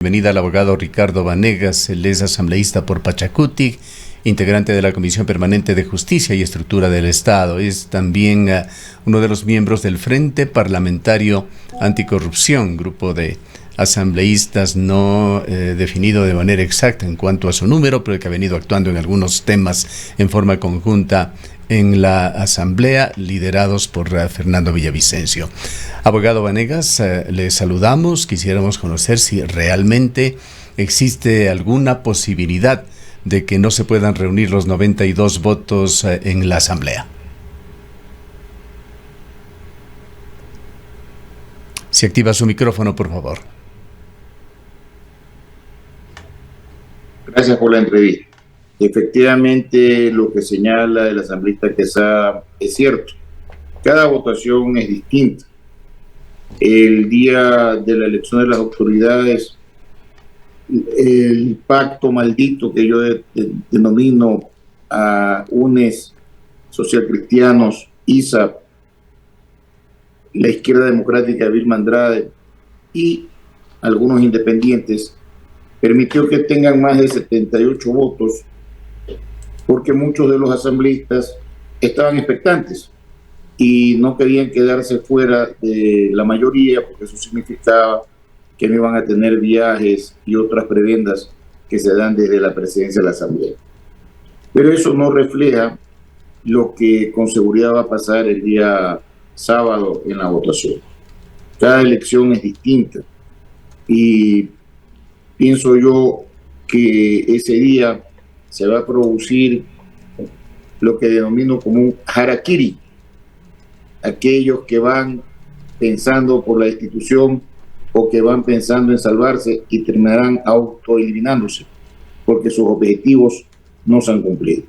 Bienvenida al abogado Ricardo Vanegas, él es asambleísta por Pachacutic, integrante de la Comisión Permanente de Justicia y Estructura del Estado. Es también uno de los miembros del Frente Parlamentario Anticorrupción, grupo de asambleístas no definido de manera exacta en cuanto a su número, pero que ha venido actuando en algunos temas en forma conjunta en la Asamblea, liderados por Fernando Villavicencio. Abogado Vanegas, le saludamos. Quisiéramos conocer si realmente existe alguna posibilidad de que no se puedan reunir los 92 votos en la Asamblea. Si activa su micrófono, por favor. Gracias por la entrevista. Efectivamente, lo que señala el asambleísta Quesada es cierto. Cada votación es distinta. El día de la elección de las autoridades, el pacto maldito que yo denomino a UNES, Socialcristianos, ISAP, la Izquierda Democrática de Vilma Andrade y algunos independientes, permitió que tengan más de 78 votos, porque muchos de los asambleístas estaban expectantes y no querían quedarse fuera de la mayoría, porque eso significaba que no iban a tener viajes y otras prebendas que se dan desde la presidencia de la Asamblea. Pero eso no refleja lo que con seguridad va a pasar el día sábado en la votación. Cada elección es distinta y pienso yo que ese día se va a producir lo que denomino como un harakiri. Aquellos que van pensando por la institución o que van pensando en salvarse y terminarán autoeliminándose porque sus objetivos no se han cumplido.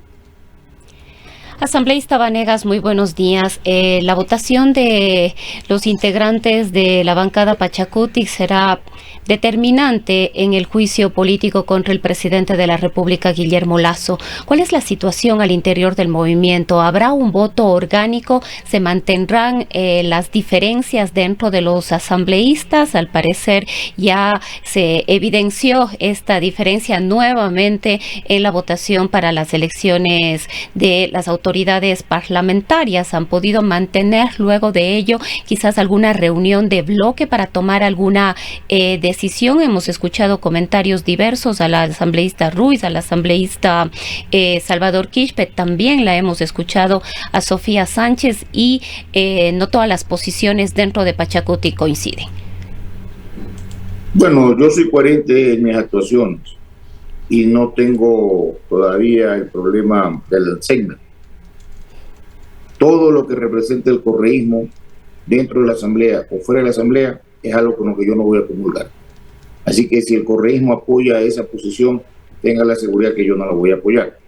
Asambleísta Vanegas, muy buenos días. La votación de los integrantes de la bancada Pachacutic será determinante en el juicio político contra el presidente de la República, Guillermo Lasso. ¿Cuál es la situación al interior del movimiento? ¿Habrá un voto orgánico? ¿Se mantendrán las diferencias dentro de los asambleístas? Al parecer ya se evidenció esta diferencia nuevamente en la votación para las elecciones de las autoridades parlamentarias. ¿Han podido mantener luego de ello quizás alguna reunión de bloque para tomar alguna decisión? Hemos escuchado comentarios diversos a la asambleísta Ruiz, a la asambleísta Salvador Quispe, también la hemos escuchado a Sofía Sánchez y no todas las posiciones dentro de Pachacutic coinciden. Bueno, yo soy coherente en mis actuaciones y no tengo todavía el problema del Alzheimer. Todo lo que representa el correísmo dentro de la Asamblea o fuera de la Asamblea es algo con lo que yo no voy a comulgar. Así que si el correísmo apoya esa posición, tenga la seguridad que yo no la voy a apoyar.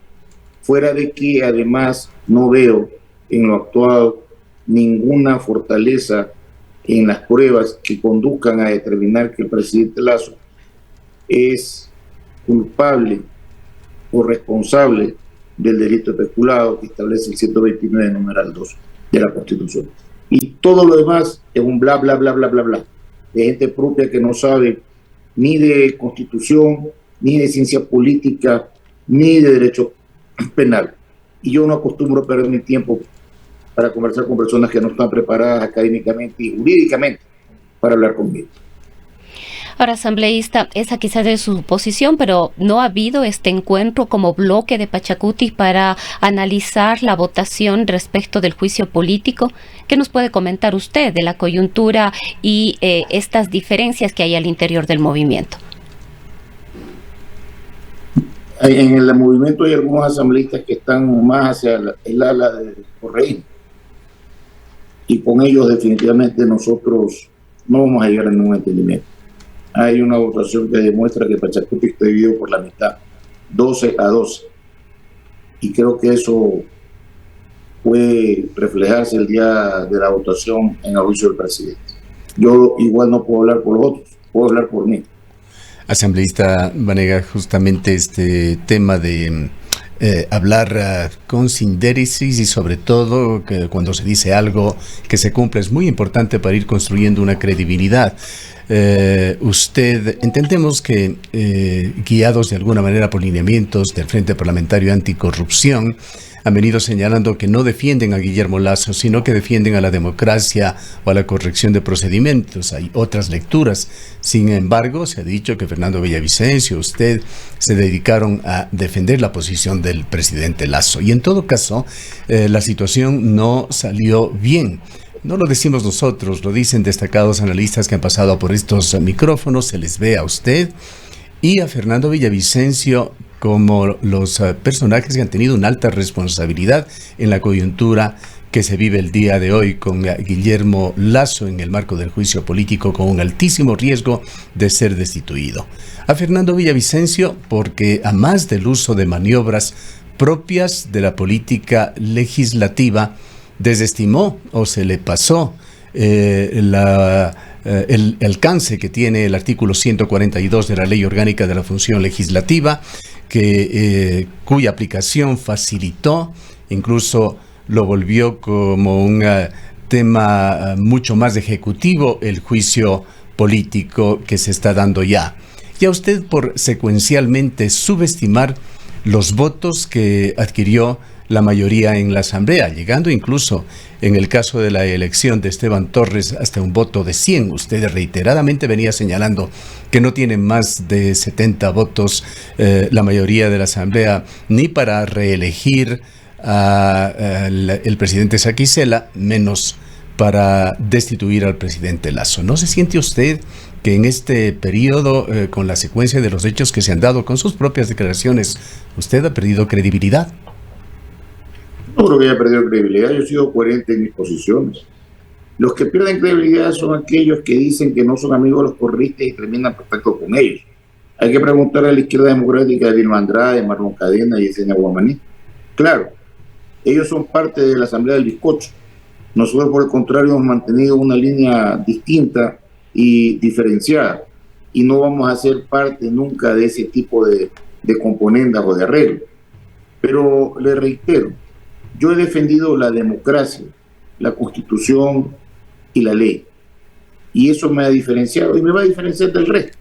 Fuera de que además no veo en lo actuado ninguna fortaleza en las pruebas que conduzcan a determinar que el presidente Lasso es culpable o responsable del delito de peculado que establece el 129 numeral 2 de la Constitución. Y todo lo demás es un bla, bla, bla, bla, bla, bla, de gente propia que no sabe ni de Constitución, ni de ciencia política, ni de derecho penal. Y yo no acostumbro a perder mi tiempo para conversar con personas que no están preparadas académicamente y jurídicamente para hablar conmigo. Ahora, asambleísta, esa quizás es su posición, pero ¿no ha habido este encuentro como bloque de Pachacutic para analizar la votación respecto del juicio político? ¿Qué nos puede comentar usted de la coyuntura y estas diferencias que hay al interior del movimiento? En el movimiento hay algunos asambleístas que están más hacia el ala del correísmo. Y con ellos definitivamente nosotros no vamos a llegar a ningún entendimiento. Hay una votación que demuestra que Pachacutic está dividido por la mitad, 12-12. Y creo que eso puede reflejarse el día de la votación en el juicio del presidente. Yo igual no puedo hablar por los otros, puedo hablar por mí. Asambleísta Vanegas, justamente este tema de hablar con sindéresis y sobre todo que cuando se dice algo que se cumple es muy importante para ir construyendo una credibilidad. usted, entendemos que guiados de alguna manera por lineamientos del Frente Parlamentario Anticorrupción, han venido señalando que no defienden a Guillermo Lasso, sino que defienden a la democracia o a la corrección de procedimientos. Hay otras lecturas. Sin embargo, se ha dicho que Fernando Villavicencio, usted, se dedicaron a defender la posición del presidente Lasso. Y en todo caso, la situación no salió bien. No lo decimos nosotros, lo dicen destacados analistas que han pasado por estos micrófonos. Se les ve a usted y a Fernando Villavicencio como los personajes que han tenido una alta responsabilidad en la coyuntura que se vive el día de hoy con Guillermo Lasso en el marco del juicio político, con un altísimo riesgo de ser destituido. A Fernando Villavicencio porque, a más del uso de maniobras propias de la política legislativa, desestimó o se le pasó el alcance que tiene el artículo 142 de la Ley Orgánica de la Función Legislativa, cuya aplicación facilitó, incluso lo volvió como un tema mucho más ejecutivo, el juicio político que se está dando ya. Y a usted por secuencialmente subestimar los votos que adquirió la mayoría en la Asamblea, llegando incluso en el caso de la elección de Esteban Torres hasta un voto de 100. Usted reiteradamente venía señalando que no tiene más de 70 votos la mayoría de la Asamblea ni para reelegir al presidente Saquicela, menos para destituir al presidente Lasso. ¿No se siente usted que en este periodo, con la secuencia de los hechos que se han dado con sus propias declaraciones, usted ha perdido credibilidad? No creo que haya perdido credibilidad, yo he sido coherente en mis posiciones. Los que pierden credibilidad son aquellos que dicen que no son amigos de los correístas y terminan contacto con ellos. Hay que preguntar a la izquierda democrática de Vilma Andrade, Marlon Cadena y Yesenia Guamaní. Claro, ellos son parte de la Asamblea del Bizcocho. Nosotros, por el contrario, hemos mantenido una línea distinta y diferenciada, y no vamos a ser parte nunca de ese tipo de componendas o de arreglos. Pero le reitero, yo he defendido la democracia, la Constitución y la ley. Y eso me ha diferenciado y me va a diferenciar del resto.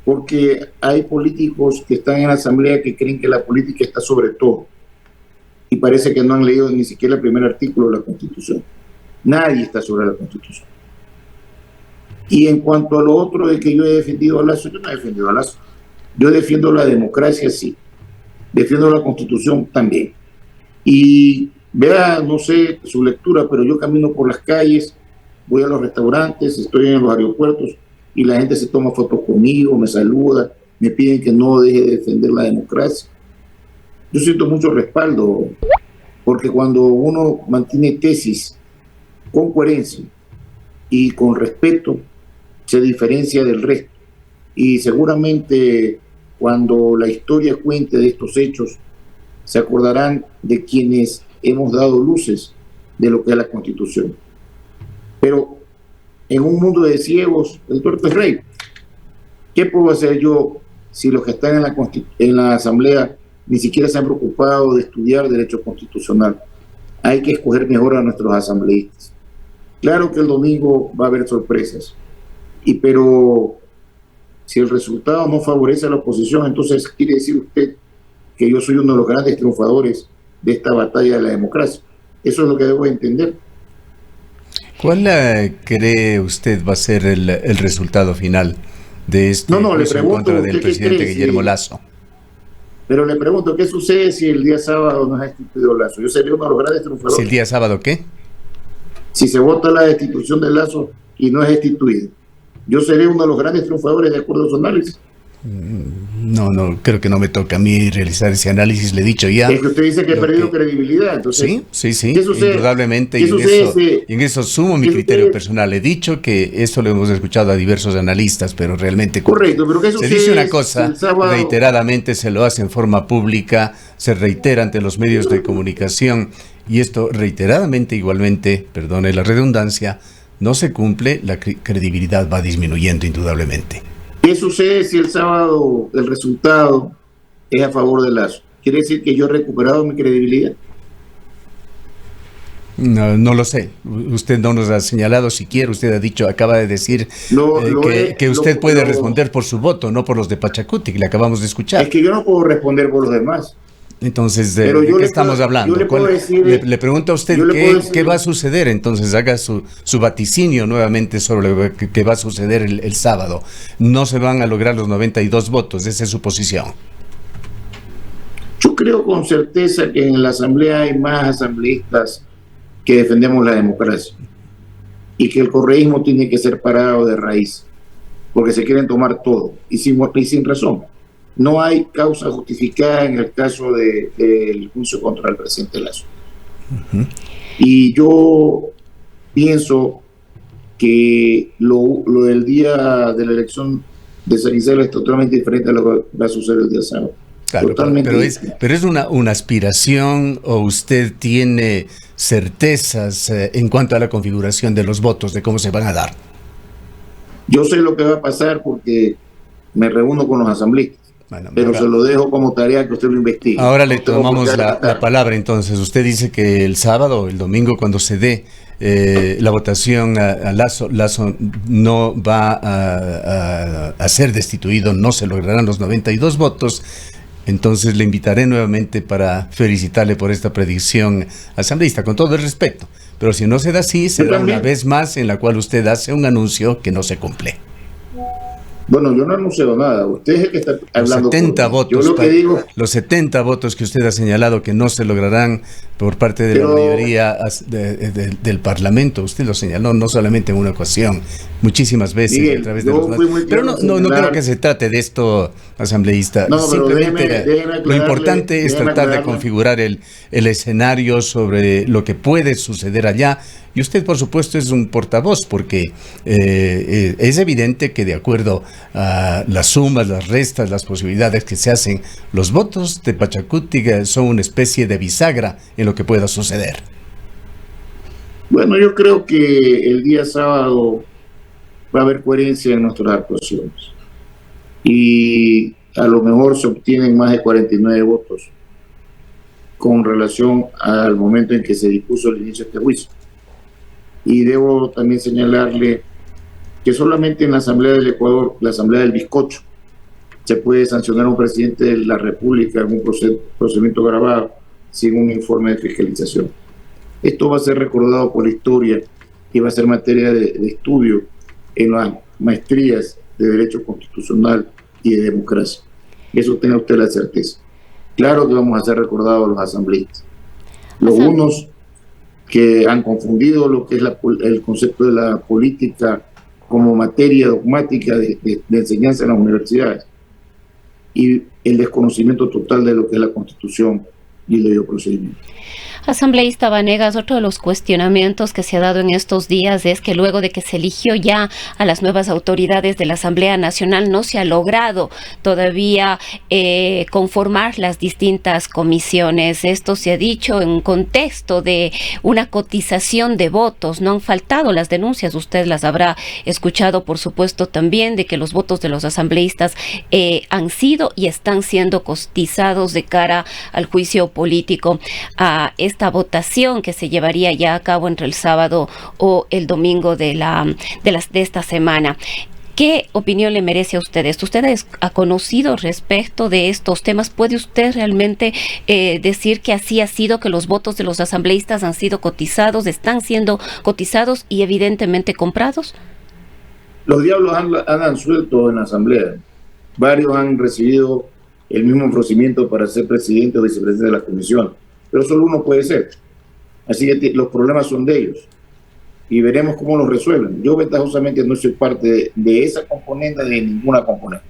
Porque hay políticos que están en la Asamblea que creen que la política está sobre todo. Y parece que no han leído ni siquiera el primer artículo de la Constitución. Nadie está sobre la Constitución. Y en cuanto a lo otro de que yo he defendido a Lasso, yo no he defendido a Lasso. Yo defiendo la democracia, sí. Defiendo la Constitución también. Y vea, no sé su lectura, pero yo camino por las calles, voy a los restaurantes, estoy en los aeropuertos y la gente se toma fotos conmigo, me saluda, me piden que no deje de defender la democracia. Yo siento mucho respaldo, porque cuando uno mantiene tesis con coherencia y con respeto, se diferencia del resto. Y seguramente cuando la historia cuente de estos hechos, se acordarán de quienes hemos dado luces de lo que es la Constitución. Pero en un mundo de ciegos, el tuerto es rey. ¿Qué puedo hacer yo si los que están en la Asamblea ni siquiera se han preocupado de estudiar derecho constitucional? Hay que escoger mejor a nuestros asambleístas. Claro que el domingo va a haber sorpresas, pero si el resultado no favorece a la oposición, entonces quiere decir usted que yo soy uno de los grandes triunfadores de esta batalla de la democracia. Eso es lo que debo entender. ¿Cuál cree usted va a ser el resultado final de este juicio en contra del presidente Guillermo Lasso? Pero le pregunto, ¿qué sucede si el día sábado no es destituido Lasso? Yo sería uno de los grandes triunfadores. ¿Si el día sábado qué? Si se vota la destitución de Lasso y no es destituido, yo seré uno de los grandes triunfadores de acuerdo a su análisis. No, creo que no me toca a mí realizar ese análisis, le he dicho ya. Es que usted dice que he perdido credibilidad. Entonces, sí, indudablemente, y en eso sumo mi criterio personal. He dicho que esto lo hemos escuchado a diversos analistas, pero realmente correcto, pero ¿qué sucede? Se dice una cosa, reiteradamente se lo hace en forma pública, se reitera ante los medios de comunicación, y esto reiteradamente, igualmente, perdone la redundancia, no se cumple, la credibilidad va disminuyendo indudablemente. ¿Qué sucede si el sábado el resultado es a favor de Lasso? ¿Quiere decir que yo he recuperado mi credibilidad? No lo sé. Usted no nos ha señalado siquiera. Usted ha dicho, acaba de decir que usted puede responder por su voto, no por los de Pachacuti, que le acabamos de escuchar. Es que yo no puedo responder por los demás. Entonces, ¿de qué estamos hablando? Le pregunto a usted qué va a suceder. Entonces, haga su vaticinio nuevamente sobre lo que va a suceder el sábado. No se van a lograr los 92 votos. Esa es su posición. Yo creo con certeza que en la Asamblea hay más asambleístas que defendemos la democracia y que el correísmo tiene que ser parado de raíz, porque se quieren tomar todo y sin razón. No hay causa justificada en el caso del juicio contra el presidente Lasso. Y yo pienso que lo del día de la elección de San Isidro es totalmente diferente a lo que va a suceder el día sábado. Claro, pero es una aspiración, o usted tiene certezas en cuanto a la configuración de los votos, de cómo se van a dar. Yo sé lo que va a pasar porque me reúno con los asambleístas, pero ahora se lo dejo como tarea que usted lo investigue. Ahora le tomamos la palabra. Entonces, usted dice que el sábado, el domingo, cuando se dé la votación a Lasso no va a ser destituido, no se lograrán los 92 votos. Entonces le invitaré nuevamente para felicitarle por esta predicción asambleísta, con todo el respeto. Pero si no se da así, será una vez más en la cual usted hace un anuncio que no se cumple. Bueno, yo no anuncio nada. Usted es el que está hablando. Los 70 votos que usted ha señalado que no se lograrán por parte de la mayoría del Parlamento. Usted lo señaló no solamente en una ocasión, muchísimas veces, Miguel, a través de los medios. Pero no creo que se trate de esto, asambleísta. Simplemente lo importante es tratar de configurar el escenario sobre lo que puede suceder allá. Y usted, por supuesto, es un portavoz, porque es evidente que de acuerdo a las sumas, las restas, las posibilidades que se hacen, los votos de Pachacuti son una especie de bisagra en lo que pueda suceder. Bueno, yo creo que el día sábado va a haber coherencia en nuestras actuaciones. Y a lo mejor se obtienen más de 49 votos con relación al momento en que se dispuso el inicio de este juicio. Y debo también señalarle que solamente en la Asamblea del Ecuador, la Asamblea del Bizcocho, se puede sancionar a un presidente de la República en un procedimiento grabado sin un informe de fiscalización. Esto va a ser recordado por la historia y va a ser materia de estudio en las maestrías de Derecho Constitucional y de Democracia. Eso tenga usted la certeza. Claro que vamos a ser recordados los asambleístas. Los unos que han confundido lo que es el concepto de la política como materia dogmática de enseñanza en las universidades, y el desconocimiento total de lo que es la Constitución y el debido procedimiento. Asambleísta Vanegas, otro de los cuestionamientos que se ha dado en estos días es que luego de que se eligió ya a las nuevas autoridades de la Asamblea Nacional, no se ha logrado todavía conformar las distintas comisiones. Esto se ha dicho en un contexto de una cotización de votos. No han faltado las denuncias, usted las habrá escuchado, por supuesto, también, de que los votos de los asambleístas han sido y están siendo cotizados de cara al juicio político a esta votación que se llevaría ya a cabo entre el sábado o el domingo de esta semana. ¿Qué opinión le merece a usted esto? ¿Usted ha conocido respecto de estos temas? ¿Puede usted realmente decir que así ha sido, que los votos de los asambleístas han sido cotizados, están siendo cotizados y evidentemente comprados? Los diablos andan sueltos en la asamblea. Varios han recibido el mismo ofrecimiento para ser presidente o vicepresidente de la comisión, pero solo uno puede ser. Así que los problemas son de ellos y veremos cómo los resuelven. Yo ventajosamente no soy parte de esa componente, de ninguna componente.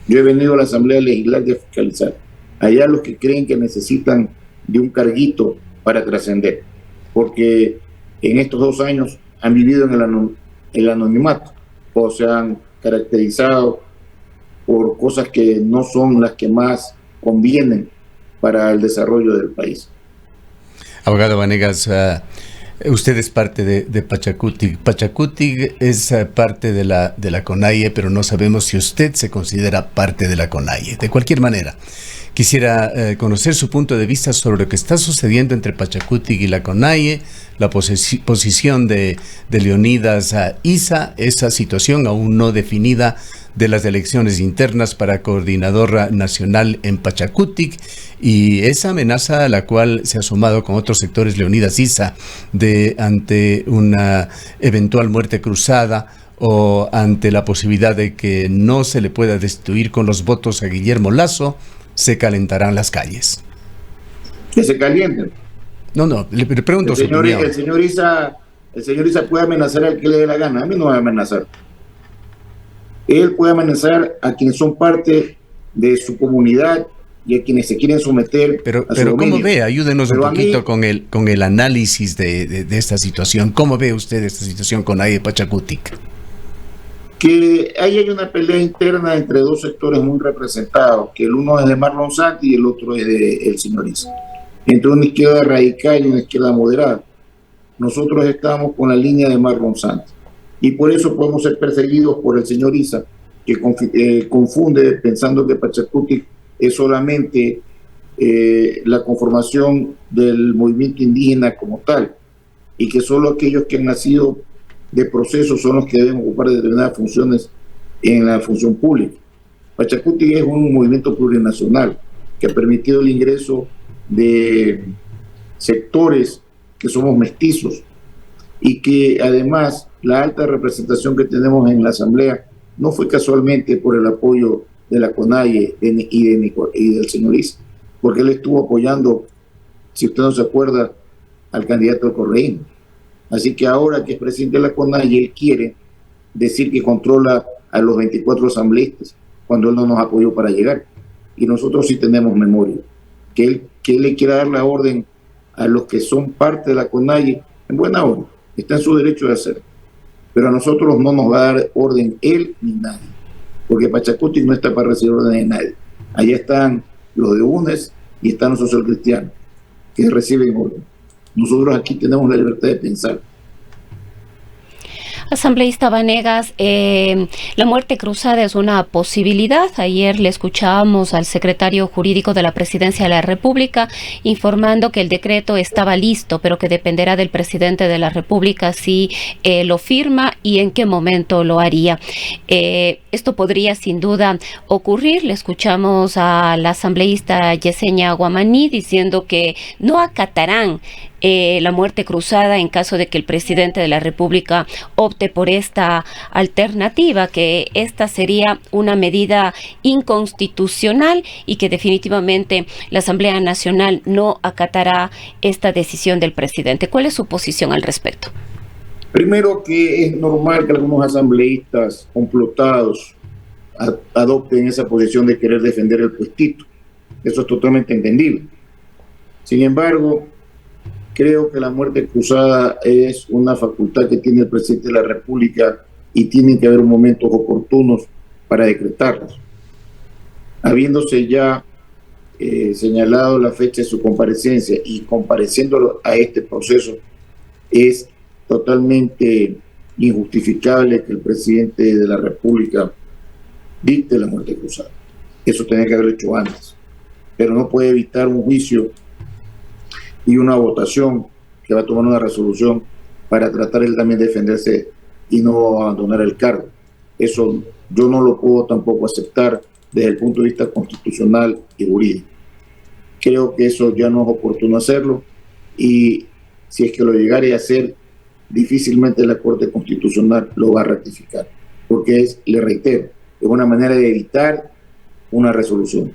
Yo he venido a la Asamblea Legislativa a fiscalizar. Allá los que creen que necesitan de un carguito para trascender, porque en estos 2 años han vivido en el anonimato o se han caracterizado por cosas que no son las que más convienen para el desarrollo del país. Abogado Vanegas, Usted es parte de Pachacutic. Pachacutic es parte de la CONAIE, pero no sabemos si usted se considera parte de la CONAIE. De cualquier manera, quisiera conocer su punto de vista sobre lo que está sucediendo entre Pachacutic y la CONAIE, la posición de Leonidas Issa, esa situación aún no definida de las elecciones internas para coordinador nacional en Pachacutic, y esa amenaza a la cual se ha sumado con otros sectores Leonidas Issa ante una eventual muerte cruzada o ante la posibilidad de que no se le pueda destituir con los votos a Guillermo Lasso. Se calentarán las calles. Que se calienten. No, le pregunto su opinión. El señor Issa puede amenazar al que le dé la gana. A mí no me va a amenazar. Él puede amenazar a quienes son parte de su comunidad y a quienes se quieren someter. Pero ¿cómo ve? Ayúdenos un poquito con el análisis de esta situación. ¿Cómo ve usted esta situación con AE Pachacutic? Que ahí hay una pelea interna entre dos sectores muy representados, que el uno es de Marlon Santi y el otro es de el señor Issa. Entre una izquierda radical y una izquierda moderada. Nosotros estamos con la línea de Marlon Santi. Y por eso podemos ser perseguidos por el señor Issa, que confunde pensando que Pachacutic es solamente la conformación del movimiento indígena como tal, y que solo aquellos que han nacido de procesos son los que deben ocupar determinadas funciones en la función pública. Pachacutic es un movimiento plurinacional que ha permitido el ingreso de sectores que somos mestizos y que además la alta representación que tenemos en la Asamblea no fue casualmente por el apoyo de la CONAIE y del señor Issa, porque él estuvo apoyando, si usted no se acuerda, al candidato del correísmo. Así que ahora que es presidente de la CONAIE, él quiere decir que controla a los 24 asambleístas, cuando él no nos apoyó para llegar. Y nosotros sí tenemos memoria. Que él le quiera dar la orden a los que son parte de la CONAIE, en buena hora, está en su derecho de hacerlo. Pero a nosotros no nos va a dar orden él ni nadie, porque Pachacutic no está para recibir orden de nadie. Allá están los de UNES y están los socialcristianos, que reciben orden. Nosotros aquí tenemos la libertad de pensar. Asambleísta Vanegas, la muerte cruzada es una posibilidad. Ayer le escuchábamos al secretario jurídico de la Presidencia de la República informando que el decreto estaba listo, pero que dependerá del presidente de la República si lo firma y en qué momento lo haría. Esto podría sin duda ocurrir. Le escuchamos a la asambleísta Yesenia Guamaní diciendo que no acatarán la muerte cruzada en caso de que el presidente de la República opte por esta alternativa, que esta sería una medida inconstitucional y que definitivamente la Asamblea Nacional no acatará esta decisión del presidente. ¿Cuál es su posición al respecto? Primero, que es normal que algunos asambleístas complotados adopten esa posición de querer defender el puestito. Eso es totalmente entendible. Sin embargo, creo que la muerte cruzada es una facultad que tiene el presidente de la República y tienen que haber momentos oportunos para decretarlos. Habiéndose ya señalado la fecha de su comparecencia y compareciendo a este proceso, es totalmente injustificable que el presidente de la República dicte la muerte cruzada. Eso tenía que haberlo hecho antes, pero no puede evitar un juicio y una votación que va a tomar una resolución para tratar él también de defenderse y no abandonar el cargo. Eso yo no lo puedo tampoco aceptar desde el punto de vista constitucional y jurídico. Creo que eso ya no es oportuno hacerlo, y si es que lo llegare a hacer, difícilmente la Corte Constitucional lo va a ratificar, porque le reitero, es una manera de evitar una resolución,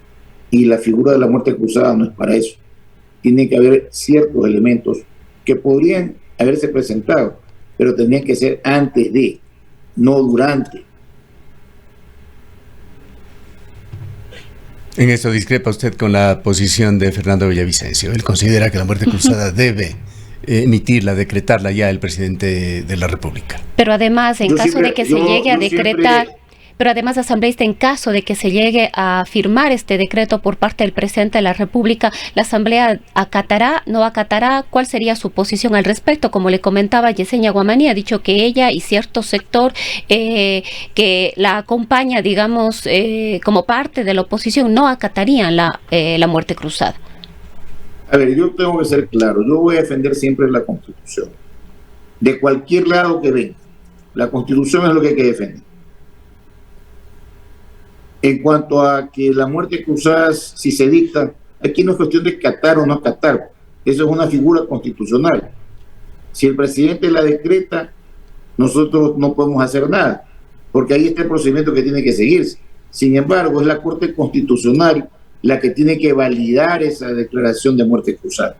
y la figura de la muerte cruzada no es para eso. Tiene que haber ciertos elementos que podrían haberse presentado, pero tendrían que ser antes de, no durante. En eso discrepa usted con la posición de Fernando Villavicencio. Él considera que la muerte cruzada debe emitirla, decretarla ya el presidente de la República. Pero además, en caso de que se llegue a decretar... Pero además, asambleísta, en caso de que se llegue a firmar este decreto por parte del presidente de la República, ¿la Asamblea acatará, no acatará? ¿Cuál sería su posición al respecto? Como le comentaba, Yesenia Guamaní ha dicho que ella y cierto sector que la acompaña, digamos, como parte de la oposición, no acatarían la muerte cruzada. A ver, yo tengo que ser claro, yo voy a defender siempre la Constitución, de cualquier lado que venga. La Constitución es lo que hay que defender. En cuanto a que la muerte cruzada, si se dicta, aquí no es cuestión de acatar o no acatar, eso es una figura constitucional. Si el presidente la decreta, nosotros no podemos hacer nada, porque ahí está el procedimiento que tiene que seguirse. Sin embargo, es la Corte Constitucional la que tiene que validar esa declaración de muerte cruzada.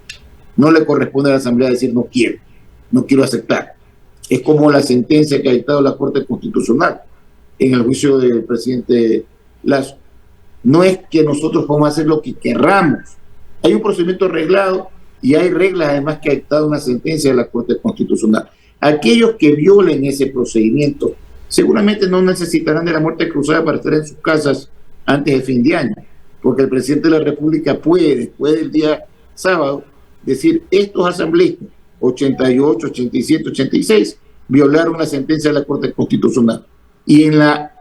No le corresponde a la Asamblea decir no quiero aceptar. Es como la sentencia que ha dictado la Corte Constitucional en el juicio del presidente Lasso. No es que nosotros podamos hacer lo que querramos. Hay un procedimiento reglado y hay reglas además que ha dictado una sentencia de la Corte Constitucional. Aquellos que violen ese procedimiento seguramente no necesitarán de la muerte cruzada para estar en sus casas antes de fin de año, porque el presidente de la República puede, después del día sábado, decir estos asambleístas, 88, 87, 86, violaron la sentencia de la Corte Constitucional. Y en la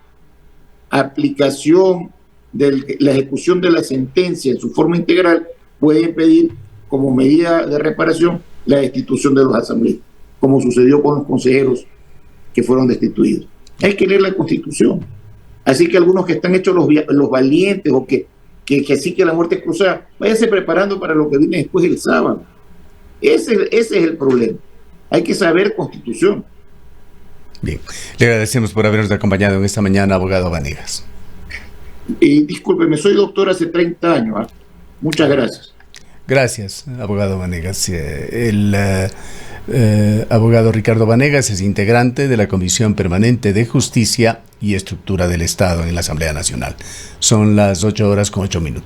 aplicación de la ejecución de la sentencia en su forma integral, pueden pedir como medida de reparación la destitución de los asambleístas, como sucedió con los consejeros que fueron destituidos. Hay que leer la Constitución. Así que algunos que están hechos los valientes o que sí que la muerte es cruzada, váyanse preparando para lo que viene después el sábado. Ese es el problema. Hay que saber Constitución. Bien, le agradecemos por habernos acompañado en esta mañana, abogado Vanegas. Y discúlpeme, soy doctor hace 30 años. ¿eh? Muchas gracias. Gracias, abogado Vanegas. El abogado Ricardo Vanegas es integrante de la Comisión Permanente de Justicia y Estructura del Estado en la Asamblea Nacional. Son las 8:08 PM.